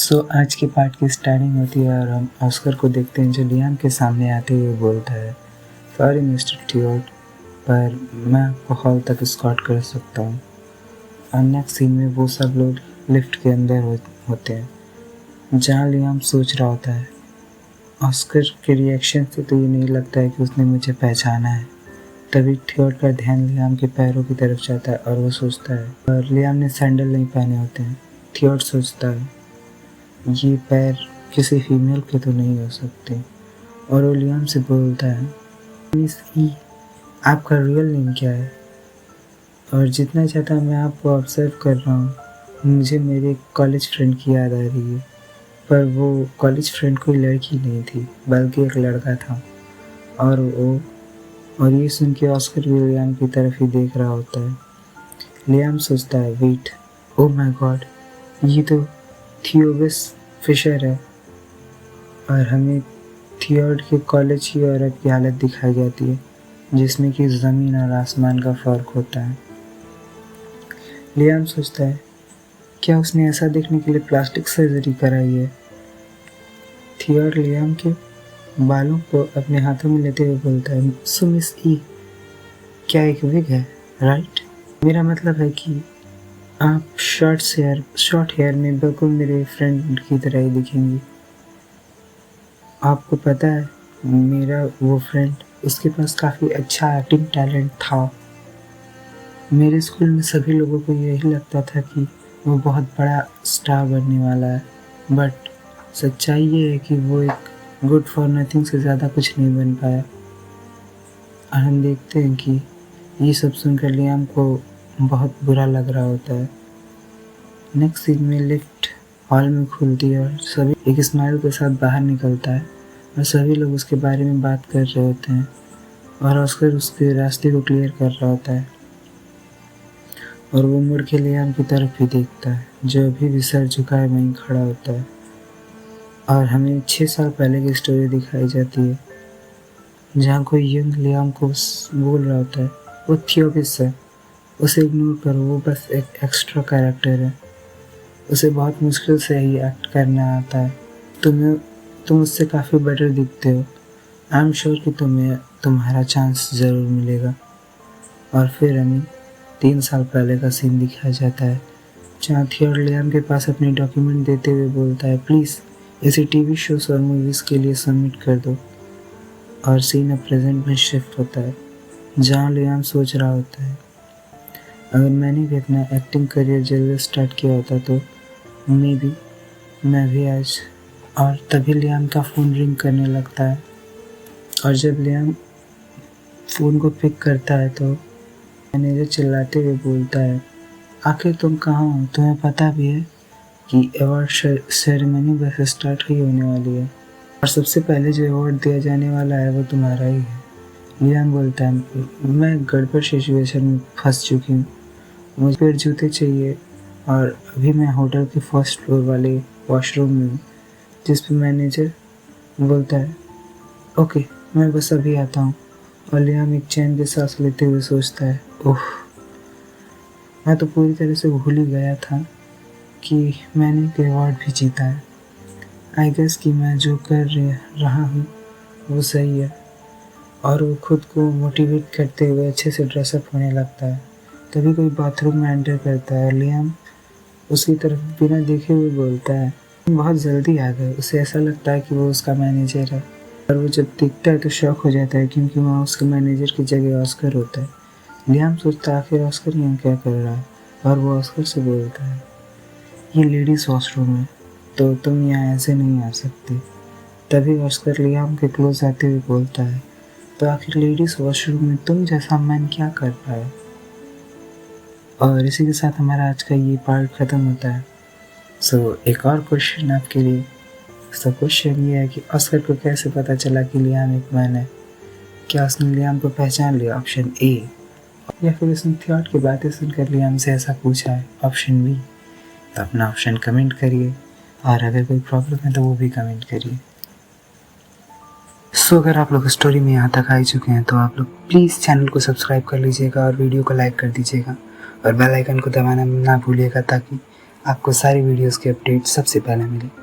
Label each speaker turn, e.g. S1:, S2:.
S1: आज के पार्ट की स्टार्टिंग होती है और हम ऑस्कर को देखते हैं जो लियाम के सामने आते हुए बोलता है, सॉरी मिस्टर थियोड, पर मैं आपको हॉल तक स्कॉट कर सकता हूँ। और नेक्स्ट सीन में वो सब लोग लिफ्ट के अंदर होते हैं जहाँ लियाम सोच रहा होता है। ऑस्कर के रिएक्शन से तो ये नहीं लगता है कि उसने मुझे पहचाना है। तभी थियोड का ध्यान लियाम के पैरों की तरफ जाता है और वो सोचता है, और लियाम ने सैंडल नहीं पहने होते हैं। थियोड सोचता है ये पैर किसी फीमेल के तो नहीं हो सकते, और वो लियाम से बोलता है, मिस ई, आपका रियल नेम क्या है? और जितना ज़्यादा मैं आपको ऑब्जर्व कर रहा हूँ, मुझे मेरे कॉलेज फ्रेंड की याद आ रही है, पर वो कॉलेज फ्रेंड कोई लड़की नहीं थी बल्कि एक लड़का था। और ये सुन के ऑस्कर भी लियाम की तरफ ही देख रहा होता है। लियाम सोचता है, वेट, ओ माय गॉड, ये तो थियोबस फिशर है। और हमें थियोड के कॉलेज की औरत की हालत दिखाई जाती है जिसमें कि ज़मीन और आसमान का फ़र्क होता है। लियाम सोचता है, क्या उसने ऐसा देखने के लिए प्लास्टिक सर्जरी कराई है? थियोड लियाम के बालों को अपने हाथों में लेते हुए बोलता है, सो मिस ई, क्या एक विग है, राइट? मेरा मतलब है कि आप शॉर्ट हेयर में बिल्कुल मेरे फ्रेंड की तरह ही दिखेंगी। आपको पता है, मेरा वो फ्रेंड, उसके पास काफ़ी अच्छा एक्टिंग टैलेंट था। मेरे स्कूल में सभी लोगों को यही लगता था कि वो बहुत बड़ा स्टार बनने वाला है, बट सच्चाई ये है कि वो एक गुड फॉर नथिंग से ज़्यादा कुछ नहीं बन पाया। और हम देखते हैं कि ये सब सुनकर लियाम को बहुत बुरा लग रहा होता है। नेक्स्ट सीन में लिफ्ट हॉल में खुलती है और सभी एक स्माइल के साथ बाहर निकलता है और सभी लोग उसके बारे में बात कर रहे होते हैं और ऑस्कर उसके रास्ते को क्लियर कर रहा होता है। और वो मुड़ के लियाम की तरफ भी देखता है जो अभी भी सर झुकाए वहीं खड़ा होता है। और हमें 6 साल पहले की स्टोरी दिखाई जाती है जहाँ कोई यंग लियाम को बोल रहा होता है, वो थियोबिस है, उसे इग्नोर करो, वो बस एक एक्स्ट्रा कैरेक्टर है, उसे बहुत मुश्किल से ही एक्ट करना आता है। तुम उससे काफ़ी बेटर दिखते हो। आई एम श्योर कि तुम्हारा चांस ज़रूर मिलेगा। और फिर हमें 3 साल पहले का सीन दिखाया जाता है जहाँ थियोड लियाम के पास अपने डॉक्यूमेंट देते हुए बोलता है, प्लीज़ इसे टीवी शोज और मूवीज़ के लिए सबमिट कर दो। और सीन अब प्रेजेंट में शिफ्ट होता है जहाँ लियाम सोच रहा होता है, अगर मैंने भी अपना एक्टिंग करियर जल्दी स्टार्ट किया होता तो मे बी मैं भी आज। और तभी लियाम का फ़ोन रिंग करने लगता है और जब लियाम फ़ोन को पिक करता है तो मैनेजर चिल्लाते हुए बोलता है, आखिर तुम कहाँ हो? तुम्हें पता भी है कि अवार्ड सेरेमनी बस स्टार्ट ही होने वाली है और सबसे पहले जो अवार्ड दिया जाने वाला है वो तुम्हारा ही है। लियाम बोलता है, मैं गड़बड़ सिचुएशन में फंस चुकी हूँ, मुझे पेड़ जूते चाहिए और अभी मैं होटल के फर्स्ट फ्लोर वाले वॉशरूम में हूँ। जिस पर मैनेजर बोलता है, ओके, मैं बस अभी आता हूँ। और लियाम एक चैन की सांस लेते हुए सोचता है, ओह, मैं तो पूरी तरह से भूल ही गया था कि मैंने एक अवार्ड भी जीता है। आई गेस कि मैं जो कर रहा हूँ वो सही है। और वो खुद को मोटिवेट करते हुए अच्छे से ड्रेसअप होने लगता है। तभी कोई बाथरूम में एंटर करता है और लियाम उसकी तरफ बिना देखे हुए बोलता है, बहुत जल्दी आ गए। उसे ऐसा लगता है कि वो उसका मैनेजर है और वो जब दिखता है तो शॉक हो जाता है क्योंकि वहाँ उसके मैनेजर की जगह ऑस्कर होता है। लियाम सोचता है आखिर ऑस्कर यहाँ क्या कर रहा है, और वो ऑस्कर से बोलता है, ये लेडीज़ वॉशरूम है तो तुम यहाँ ऐसे नहीं आ सकती। तभी ऑस्कर लियाम के क्लोज आते हुए बोलता है, तो आखिर लेडीज़ वॉशरूम में तुम जैसा मैन क्या कर रहा है? और इसी के साथ हमारा आज का ये पार्ट ख़त्म होता है। एक और क्वेश्चन आपके लिए। क्वेश्चन ये है कि ऑस्कर को कैसे पता चला कि लियाम एक मैन है? क्या उसने लियाम को पहचान लिया, ऑप्शन ए, या फिर उसने थियोड की बातें सुनकर लियाम से ऐसा पूछा है, ऑप्शन बी? तो अपना ऑप्शन कमेंट करिए और अगर कोई प्रॉब्लम है तो वो भी कमेंट करिए। अगर आप लोग स्टोरी में यहाँ तक आ चुके हैं तो आप लोग प्लीज़ चैनल को सब्सक्राइब कर लीजिएगा और वीडियो को लाइक कर दीजिएगा और बेल आइकन को दबाना ना भूलिएगा ताकि आपको सारी वीडियोस की अपडेट सबसे पहले मिले।